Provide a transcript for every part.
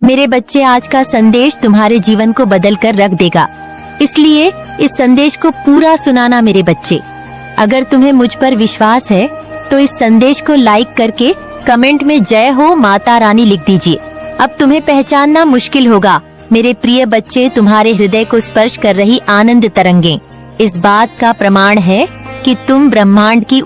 मेरे बच्चे, आज का संदेश तुम्हारे जीवन को बदल कर रख देगा, इसलिए इस संदेश को पूरा सुनाना मेरे बच्चे। अगर तुम्हें मुझ पर विश्वास है तो इस संदेश को लाइक करके कमेंट में जय हो माता रानी लिख दीजिए। अब तुम्हें पहचानना मुश्किल होगा मेरे प्रिय बच्चे, तुम्हारे हृदय को स्पर्श कर रही आनंद तरंगें इस बात का प्रमाण है कि तुम ब्रह्मांड की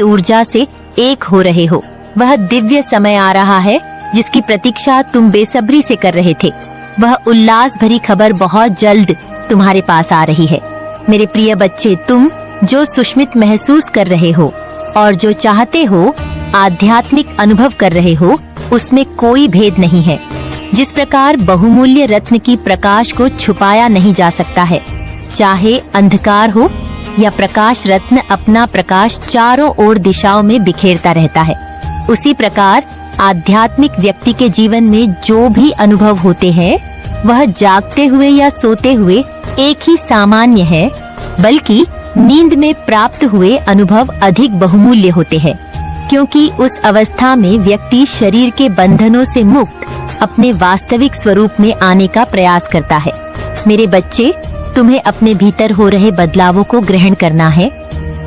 ऊर्जा से एक हो रहे हो। वह दिव्य समय आ रहा है जिसकी प्रतीक्षा तुम बेसब्री से कर रहे थे। वह उल्लास भरी खबर बहुत जल्द तुम्हारे पास आ रही है। मेरे प्रिय बच्चे, तुम जो सुष्मित महसूस कर रहे हो और जो चाहते हो आध्यात्मिक अनुभव कर रहे हो, उसमें कोई भेद नहीं है। जिस प्रकार बहुमूल्य रत्न की प्रकाश को छुपाया नहीं जा सकता है, चाहे अंधकार हो या प्रकाश, रत्न अपना प्रकाश चारों ओर दिशाओं में बिखेरता रहता है। उसी प्रकार आध्यात्मिक व्यक्ति के जीवन में जो भी अनुभव होते हैं, वह जागते हुए या सोते हुए एक ही सामान्य है, बल्कि नींद में प्राप्त हुए अनुभव अधिक बहुमूल्य होते हैं, क्योंकि उस अवस्था में व्यक्ति शरीर के बंधनों से मुक्त अपने वास्तविक स्वरूप में आने का प्रयास करता है। मेरे बच्चे, तुम्हें अपने भीतर हो रहे बदलावों को ग्रहण करना है।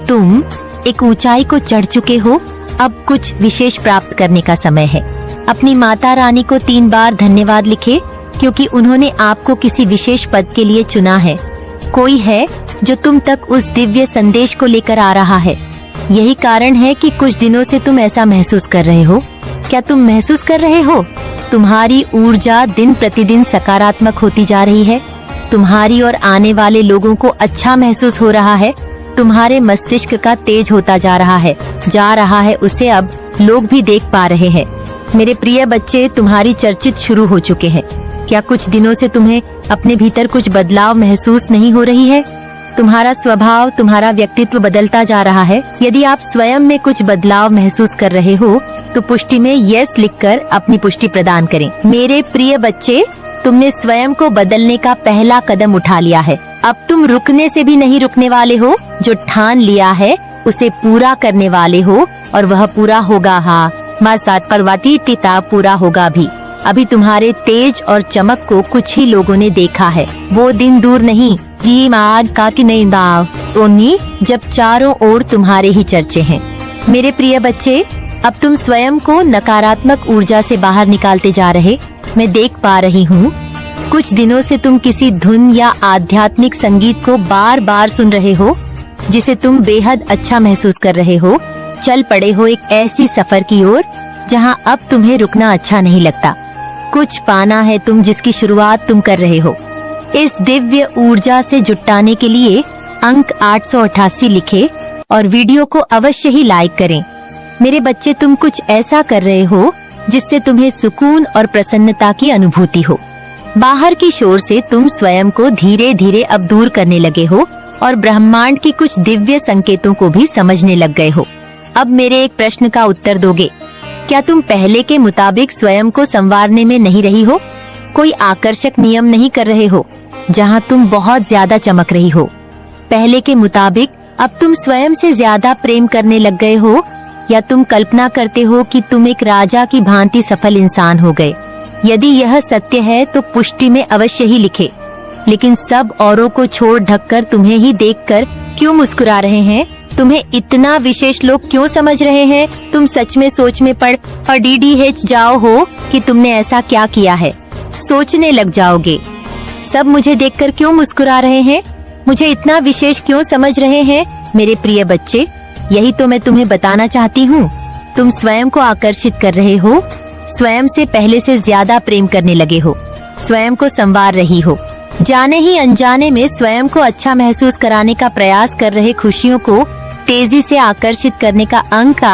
तुम एक ऊंचाई को चढ़ चुके हो, अब कुछ विशेष प्राप्त करने का समय है। अपनी माता रानी को 3 बार धन्यवाद लिखे, क्योंकि उन्होंने आपको किसी विशेष पद के लिए चुना है। कोई है जो तुम तक उस दिव्य संदेश को लेकर आ रहा है। यही कारण है कि कुछ दिनों से तुम ऐसा महसूस कर रहे हो। क्या तुम महसूस कर रहे हो? तुम्हारी ऊर्जा दिन प्रतिदिन सकारात्मक होती जा रही है। तुम्हारी और आने वाले लोगों को अच्छा महसूस हो रहा है। तुम्हारे मस्तिष्क का तेज होता जा रहा है, उसे अब लोग भी देख पा रहे हैं। मेरे प्रिय बच्चे, तुम्हारी चर्चित शुरू हो चुके हैं। क्या कुछ दिनों से तुम्हें अपने भीतर कुछ बदलाव महसूस नहीं हो रही है? तुम्हारा स्वभाव, तुम्हारा व्यक्तित्व बदलता जा रहा है। यदि आप स्वयं में कुछ बदलाव महसूस कर रहे हो तो पुष्टि में यस लिखकर अपनी पुष्टि प्रदान करें। मेरे प्रिय बच्चे, तुमने स्वयं को बदलने का पहला कदम उठा लिया है। अब तुम रुकने से भी नहीं रुकने वाले हो। जो ठान लिया है उसे पूरा करने वाले हो, और वह पूरा होगा। हाँ, माँ सात परवाती टीता पूरा होगा भी। अभी तुम्हारे तेज और चमक को कुछ ही लोगों ने देखा है। वो दिन दूर नहीं जी माद का कि नहीं दाव ओनी, जब चारों ओर तुम्हारे ही चर्चे हैं। मेरे प्रिय बच्चे, अब तुम स्वयं को नकारात्मक ऊर्जा से बाहर निकालते जा रहे मैं देख पा रही हूँ। कुछ दिनों से तुम किसी धुन या आध्यात्मिक संगीत को बार बार सुन रहे हो, जिसे तुम बेहद अच्छा महसूस कर रहे हो। चल पड़े हो एक ऐसी सफर की ओर जहाँ अब तुम्हें रुकना अच्छा नहीं लगता। कुछ पाना है तुम जिसकी शुरुआत तुम कर रहे हो। इस दिव्य ऊर्जा से जुटाने के लिए अंक 888 लिखे और वीडियो को अवश्य ही लाइक करें। मेरे बच्चे, तुम कुछ ऐसा कर रहे हो जिससे तुम्हें सुकून और प्रसन्नता की अनुभूति हो। बाहर की शोर से तुम स्वयं को धीरे धीरे अब दूर करने लगे हो और ब्रह्मांड की कुछ दिव्य संकेतों को भी समझने लग गए हो। अब मेरे एक प्रश्न का उत्तर दोगे? क्या तुम पहले के मुताबिक स्वयं को संवारने में नहीं रही हो? कोई आकर्षक नियम नहीं कर रहे हो जहां तुम बहुत ज्यादा चमक रही हो? पहले के मुताबिक अब तुम स्वयं से ज्यादा प्रेम करने लग गए हो, या तुम कल्पना करते हो कि तुम एक राजा की भांति सफल इंसान हो गए? यदि यह सत्य है तो पुष्टि में अवश्य ही लिखे। लेकिन सब औरों को छोड़ ढककर तुम्हें ही देखकर क्यों मुस्कुरा रहे हैं? तुम्हें इतना विशेष लोग क्यों समझ रहे हैं? तुम सच में सोच में पड़ और DDH जाओ हो कि तुमने ऐसा क्या किया है। सोचने लग जाओगे, सब मुझे देखकर क्यों मुस्कुरा रहे हैं, मुझे इतना विशेष क्यों समझ रहे हैं? मेरे प्रिय बच्चे, यही तो मैं तुम्हें बताना चाहती हूँ। तुम स्वयं को आकर्षित कर रहे हो, स्वयं से पहले से ज्यादा प्रेम करने लगे हो, स्वयं को संवार रही हो। जाने ही अनजाने में स्वयं को अच्छा महसूस कराने का प्रयास कर रहे खुशियों को तेजी से आकर्षित करने का अंक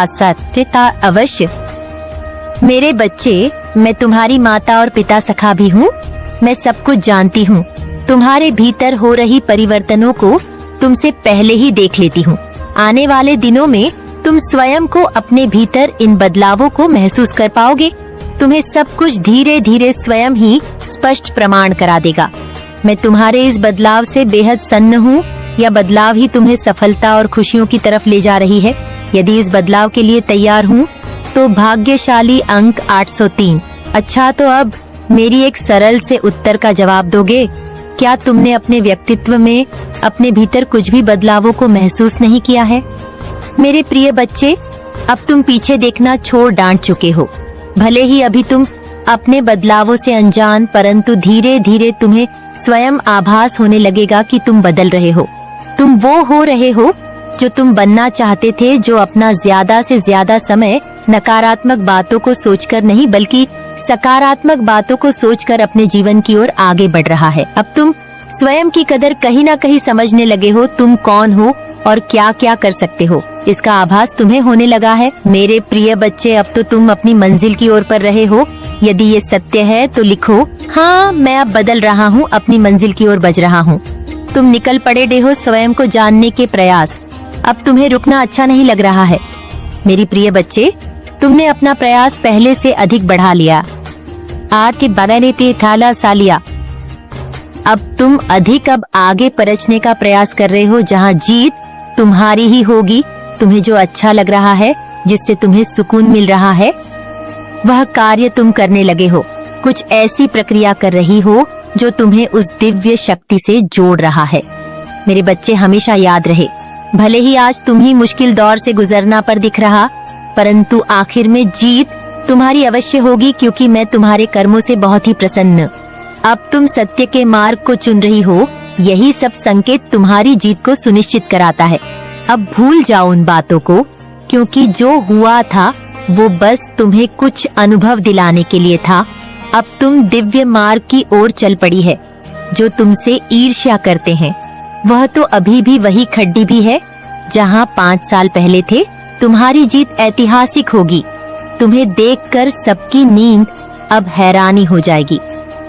था अवश्य। मेरे बच्चे, मैं तुम्हारी माता और पिता सखा भी हूँ। मैं सब कुछ जानती हूँ। तुम्हारे भीतर हो रही परिवर्तनों को तुमसे पहले ही देख लेती हूँ। आने वाले दिनों में तुम स्वयं को अपने भीतर इन बदलावों को महसूस कर पाओगे। तुम्हें सब कुछ धीरे धीरे स्वयं ही स्पष्ट प्रमाण करा देगा। मैं तुम्हारे इस बदलाव से बेहद सन्न हूँ। यह बदलाव ही तुम्हें सफलता और खुशियों की तरफ ले जा रही है। यदि इस बदलाव के लिए तैयार हूँ तो भाग्यशाली अंक 803। अच्छा, तो अब मेरी एक सरल से उत्तर का जवाब दोगे? क्या तुमने अपने व्यक्तित्व में अपने भीतर कुछ भी बदलावों को महसूस नहीं किया है? मेरे प्रिय बच्चे, अब तुम पीछे देखना छोड़ डांट चुके हो। भले ही अभी तुम अपने बदलावों से अनजान, परंतु धीरे धीरे तुम्हें स्वयं आभास होने लगेगा कि तुम बदल रहे हो। तुम वो हो रहे हो जो तुम बनना चाहते थे, जो अपना ज्यादा से ज्यादा समय नकारात्मक बातों को सोचकर नहीं बल्कि सकारात्मक बातों को सोचकर अपने जीवन की ओर आगे बढ़ रहा है। अब तुम स्वयं की कदर कहीं ना कहीं समझने लगे हो। तुम कौन हो और क्या क्या कर सकते हो, इसका आभास तुम्हें होने लगा है। मेरे प्रिय बच्चे, अब तो तुम अपनी मंजिल की ओर पर रहे हो। यदि ये सत्य है तो लिखो, हाँ मैं अब बदल रहा हूँ, अपनी मंजिल की ओर बढ़ रहा हूँ। तुम निकल पड़े हो स्वयं को जानने के प्रयास। अब तुम्हें रुकना अच्छा नहीं लग रहा है। मेरी प्रिय बच्चे, तुमने अपना प्रयास पहले से अधिक बढ़ा लिया। आज के 12 थाला सालिया। अब तुम अब आगे परचने का प्रयास कर रहे हो, जहाँ जीत तुम्हारी ही होगी। तुम्हें जो अच्छा लग रहा है, जिससे तुम्हें सुकून मिल रहा है, वह कार्य तुम करने लगे हो। कुछ ऐसी प्रक्रिया कर रही हो जो तुम्हें उस दिव्य शक्ति से जोड़ रहा है। मेरे बच्चे, हमेशा याद रहे, भले ही आज तुम ही मुश्किल दौर से गुजरना पर दिख रहा, परंतु आखिर में जीत तुम्हारी अवश्य होगी, क्योंकि मैं तुम्हारे कर्मों से बहुत ही प्रसन्न। अब तुम सत्य के मार्ग को चुन रही हो। यही सब संकेत तुम्हारी जीत को सुनिश्चित कराता है। अब भूल जाओ उन बातों को, क्योंकि जो हुआ था वो बस तुम्हें कुछ अनुभव दिलाने के लिए था। अब तुम दिव्य मार्ग की ओर चल पड़ी है। जो तुमसे ईर्ष्या करते हैं, वह तो अभी भी वही खड्डी भी है जहाँ 5 साल पहले थे। तुम्हारी जीत ऐतिहासिक होगी। तुम्हें देखकर सबकी नींद अब हैरानी हो जाएगी।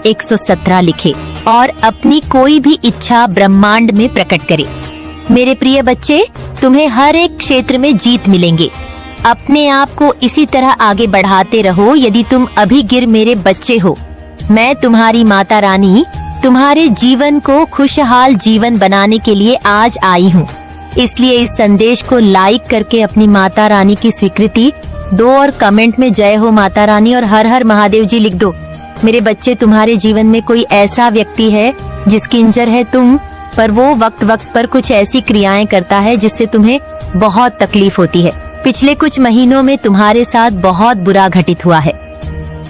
117 लिखे और अपनी कोई भी इच्छा ब्रह्मांड में प्रकट करे। मेरे प्रिय बच्चे, तुम्हें हर एक क्षेत्र में जीत मिलेंगे। अपने आप को इसी तरह आगे बढ़ाते रहो। यदि तुम अभी गिर मेरे बच्चे हो, मैं तुम्हारी माता रानी तुम्हारे जीवन को खुशहाल जीवन बनाने के लिए आज आई हूँ। इसलिए इस संदेश को लाइक करके अपनी माता रानी की स्वीकृति दो और कमेंट में जय हो माता रानी और हर हर महादेव जी लिख दो। मेरे बच्चे, तुम्हारे जीवन में कोई ऐसा व्यक्ति है जिसकी इंजर है तुम, पर वो वक्त वक्त पर कुछ ऐसी क्रियाएं करता है जिससे तुम्हें बहुत तकलीफ होती है। पिछले कुछ महीनों में तुम्हारे साथ बहुत बुरा घटित हुआ है,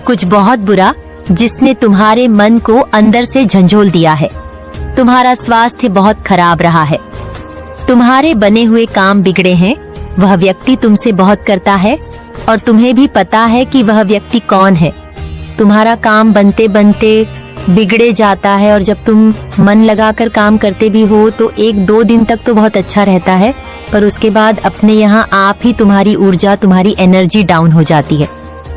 कुछ बहुत बुरा, जिसने तुम्हारे मन को अंदर से झंझोल दिया है। तुम्हारा स्वास्थ्य बहुत खराब रहा है। तुम्हारे बने हुए काम बिगड़े हैं। वह व्यक्ति तुमसे बहुत करता है और तुम्हें भी पता है कि वह व्यक्ति कौन है। तुम्हारा काम बनते बनते बिगड़े जाता है और जब तुम मन लगाकर काम करते भी हो तो 1-2 दिन तक तो बहुत अच्छा रहता है, पर उसके बाद अपने यहाँ आप ही तुम्हारी ऊर्जा, तुम्हारी एनर्जी डाउन हो जाती है।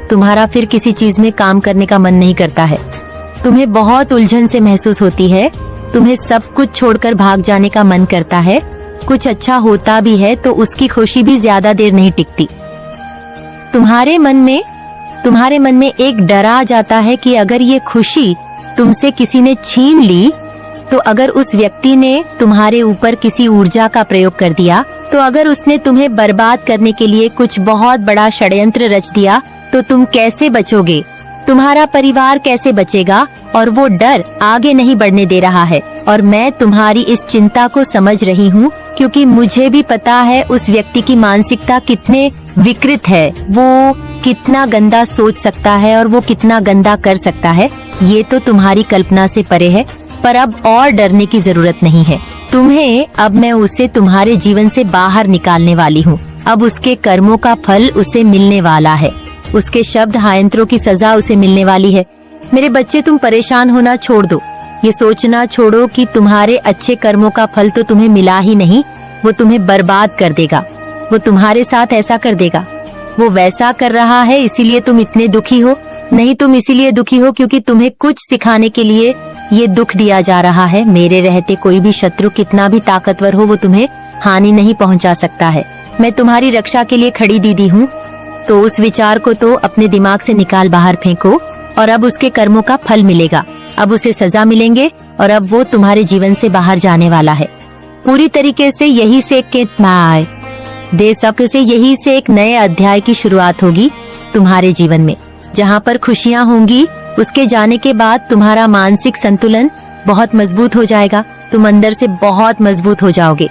तुम्हारा फिर किसी चीज में काम करने का मन नहीं करता है। तुम्हें बहुत उलझन से महसूस होती है। तुम्हें सब कुछ छोड़कर भाग जाने का मन करता है। कुछ अच्छा होता भी है तो उसकी खुशी भी ज्यादा देर नहीं टिकती। तुम्हारे मन में एक डर आ जाता है कि अगर ये खुशी तुमसे किसी ने छीन ली, तो अगर उस व्यक्ति ने तुम्हारे ऊपर किसी ऊर्जा का प्रयोग कर दिया, तो अगर उसने तुम्हें बर्बाद करने के लिए कुछ बहुत बड़ा षड्यंत्र रच दिया, तो तुम कैसे बचोगे? तुम्हारा परिवार कैसे बचेगा? और वो डर आगे नहीं बढ़ने दे रहा है। और मैं तुम्हारी इस चिंता को समझ रही हूँ, क्योंकि मुझे भी पता है उस व्यक्ति की मानसिकता कितने विकृत है, वो कितना गंदा सोच सकता है और वो कितना गंदा कर सकता है। ये तो तुम्हारी कल्पना से परे है। पर अब और डरने की जरूरत नहीं है तुम्हें। अब मैं उसे तुम्हारे जीवन से बाहर निकालने वाली हूँ। अब उसके कर्मों का फल उसे मिलने वाला है। उसके शब्द हायंत्रों की सजा उसे मिलने वाली है। मेरे बच्चे, तुम परेशान होना छोड़ दो। ये सोचना छोड़ो कि तुम्हारे अच्छे कर्मों का फल तो तुम्हें मिला ही नहीं, वो तुम्हें बर्बाद कर देगा। वो तुम्हारे साथ ऐसा कर देगा। वो वैसा कर रहा है इसीलिए तुम इतने दुखी हो। नहीं, तुम इसीलिए दुखी हो क्योंकि तुम्हें कुछ सिखाने के लिए ये दुख दिया जा रहा है। मेरे रहते कोई भी शत्रु कितना भी ताकतवर हो, वो तुम्हें हानि नहीं पहुंचा सकता है। मैं तुम्हारी रक्षा के लिए खड़ी दीदी हूँ। तो उस विचार को तो अपने दिमाग से निकाल बाहर फेंको। और अब उसके कर्मों का फल मिलेगा। अब उसे सजा मिलेंगे और अब वो तुम्हारे जीवन से बाहर जाने वाला है। पूरी तरीके से यही से एक नए अध्याय की शुरुआत होगी। तुम्हारे जीवन में। जहाँ पर खुशियाँ होंगी उसके जाने के बाद तुम्हारा मानसिक संतुलन बहुत मजबूत हो जाएगा। तुम अंदर से बहुत मजबूत हो जाओगे।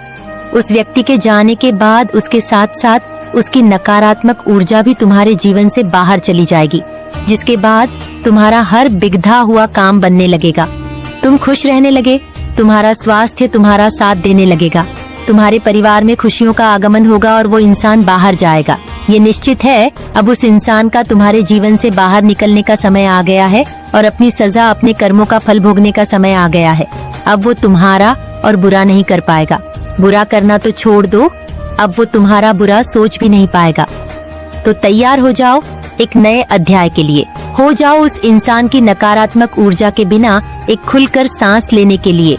उस व्यक्ति के जाने के बाद उसके साथ साथ उसकी नकारात्मक ऊर्जा भी तुम्हारे जीवन से बाहर चली जाएगी, जिसके बाद तुम्हारा हर बिगड़ा हुआ काम बनने लगेगा। तुम खुश रहने लगे, तुम्हारा स्वास्थ्य तुम्हारा साथ देने लगेगा, तुम्हारे परिवार में खुशियों का आगमन होगा और वो इंसान बाहर जाएगा। ये निश्चित है। अब उस इंसान का तुम्हारे जीवन से बाहर निकलने का समय आ गया है और अपनी सजा, अपने कर्मों का फल भोगने का समय आ गया है। अब वो तुम्हारा और बुरा नहीं कर पाएगा। बुरा करना तो छोड़ दो, अब वो तुम्हारा बुरा सोच भी नहीं पाएगा। तो तैयार हो जाओ एक नए अध्याय के लिए। हो जाओ उस इंसान की नकारात्मक ऊर्जा के बिना एक खुलकर सांस लेने के लिए,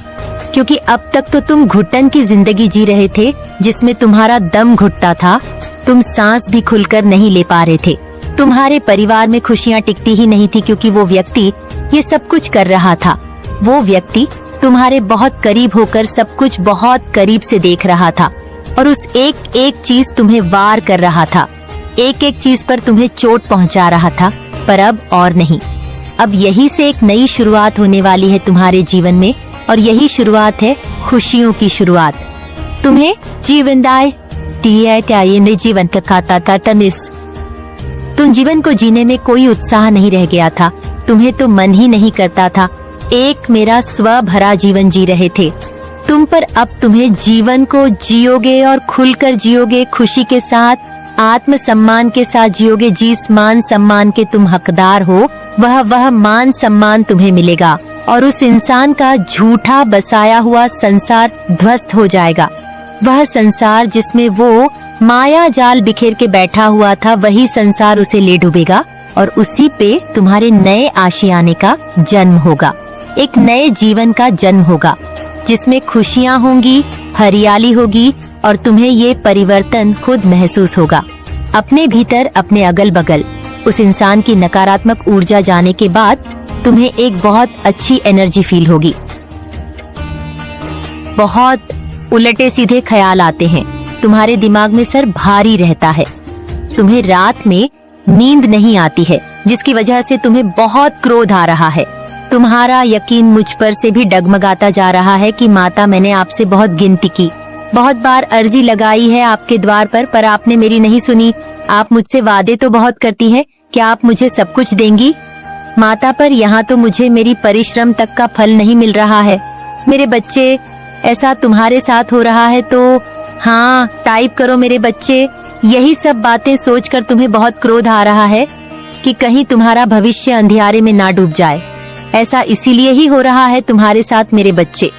क्योंकि अब तक तो तुम घुटन की जिंदगी जी रहे थे जिसमें तुम्हारा दम घुटता था। तुम सांस भी खुलकर नहीं ले पा रहे थे। तुम्हारे परिवार में खुशियां टिकती ही नहीं थी, क्योंकि वो व्यक्ति ये सब कुछ कर रहा था। वो व्यक्ति तुम्हारे बहुत करीब होकर सब कुछ बहुत करीब से देख रहा था और उस एक एक चीज तुम्हें वार कर रहा था, एक एक चीज पर तुम्हें चोट पहुंचा रहा था। पर अब और नहीं। अब यही से एक नई शुरुआत होने वाली है तुम्हारे जीवन में, और यही शुरुआत है खुशियों की शुरुआत। तुम्हें जीवनदाय दिया क्या ये जीवन का खाता था तमिस। तुम जीवन को जीने में कोई उत्साह नहीं रह गया था। तुम्हें तो मन ही नहीं करता था। एक मेरा स्व भरा जीवन जी रहे थे तुम, पर अब तुम्हें जीवन को जियोगे और खुलकर जियोगे, खुशी के साथ, आत्म सम्मान के साथ जियोगे। जिस मान सम्मान के तुम हकदार हो वह मान सम्मान तुम्हें मिलेगा और उस इंसान का झूठा बसाया हुआ संसार ध्वस्त हो जाएगा। वह संसार जिसमें वो माया जाल बिखेर के बैठा हुआ था, वही संसार उसे ले डूबेगा और उसी पे तुम्हारे नए आशियाने का जन्म होगा। एक नए जीवन का जन्म होगा जिसमें खुशियां होंगी, हरियाली होगी और तुम्हें ये परिवर्तन खुद महसूस होगा। अपने भीतर, अपने अगल बगल उस इंसान की नकारात्मक ऊर्जा जाने के बाद तुम्हें एक बहुत अच्छी एनर्जी फील होगी। बहुत उलटे सीधे ख्याल आते हैं, तुम्हारे दिमाग में सर भारी रहता है, तुम्हें रात में नींद नहीं आती है, जिसकी वजह से तुम्हें बहुत क्रोध आ रहा है। तुम्हारा यकीन मुझ पर से भी डगमगाता जा रहा है कि माता, मैंने आपसे बहुत गिनती की, बहुत बार अर्जी लगाई है आपके द्वार पर आपने मेरी नहीं सुनी। आप मुझसे वादे तो बहुत करती हैं, क्या आप मुझे सब कुछ देंगी माता, पर यहाँ तो मुझे मेरी परिश्रम तक का फल नहीं मिल रहा है। मेरे बच्चे, ऐसा तुम्हारे साथ हो रहा है तो हाँ टाइप करो मेरे बच्चे। यही सब बातें सोचकर तुम्हें बहुत क्रोध आ रहा है कि कहीं तुम्हारा भविष्य अंधियारे में ना डूब जाए। ऐसा इसीलिए ही हो रहा है तुम्हारे साथ मेरे बच्चे,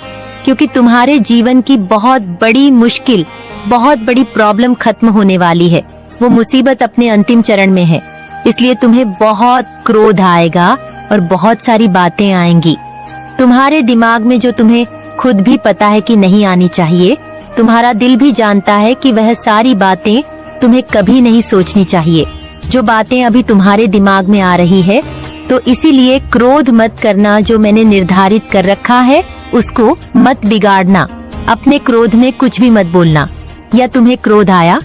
क्योंकि तुम्हारे जीवन की बहुत बड़ी मुश्किल, बहुत बड़ी प्रॉब्लम खत्म होने वाली है। वो मुसीबत अपने अंतिम चरण में है, इसलिए तुम्हें बहुत क्रोध आएगा और बहुत सारी बातें आएंगी तुम्हारे दिमाग में, जो तुम्हें खुद भी पता है कि नहीं आनी चाहिए। तुम्हारा दिल भी जानता है कि वह सारी बातें तुम्हें कभी नहीं सोचनी चाहिए, जो बातें अभी तुम्हारे दिमाग में आ रही है। तो इसीलिए क्रोध मत करना, जो मैंने निर्धारित कर रखा है उसको मत बिगाड़ना। अपने क्रोध में कुछ भी मत बोलना। या तुम्हें क्रोध आया,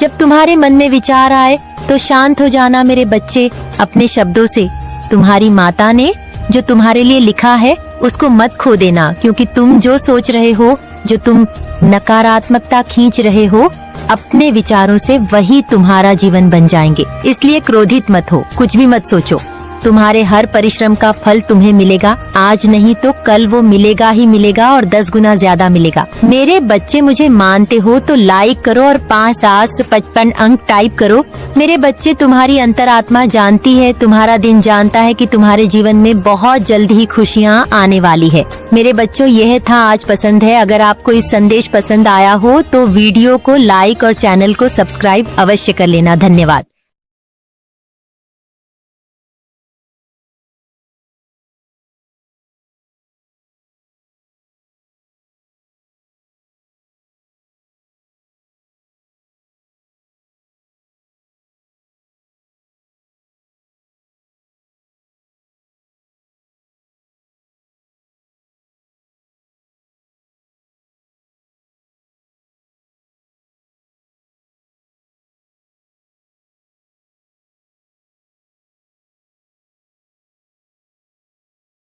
जब तुम्हारे मन में विचार आए तो शांत हो जाना मेरे बच्चे अपने शब्दों से। तुम्हारी माता ने जो तुम्हारे लिए लिखा है उसको मत खो देना, क्योंकि तुम जो सोच रहे हो, जो तुम नकारात्मकता खींच रहे हो अपने विचारों से, वही तुम्हारा जीवन बन जाएंगे। इसलिए क्रोधित मत हो, कुछ भी मत सोचो। तुम्हारे हर परिश्रम का फल तुम्हें मिलेगा, आज नहीं तो कल वो मिलेगा ही मिलेगा और 10 गुना ज्यादा मिलेगा। मेरे बच्चे, मुझे मानते हो तो लाइक करो और 5755 अंक टाइप करो। मेरे बच्चे, तुम्हारी अंतरात्मा जानती है, तुम्हारा दिन जानता है कि तुम्हारे जीवन में बहुत जल्द ही खुशियाँ आने वाली है। मेरे बच्चों, यह था आज पसंद है। अगर आपको इस संदेश पसंद आया हो तो वीडियो को लाइक और चैनल को सब्सक्राइब अवश्य कर लेना। धन्यवाद।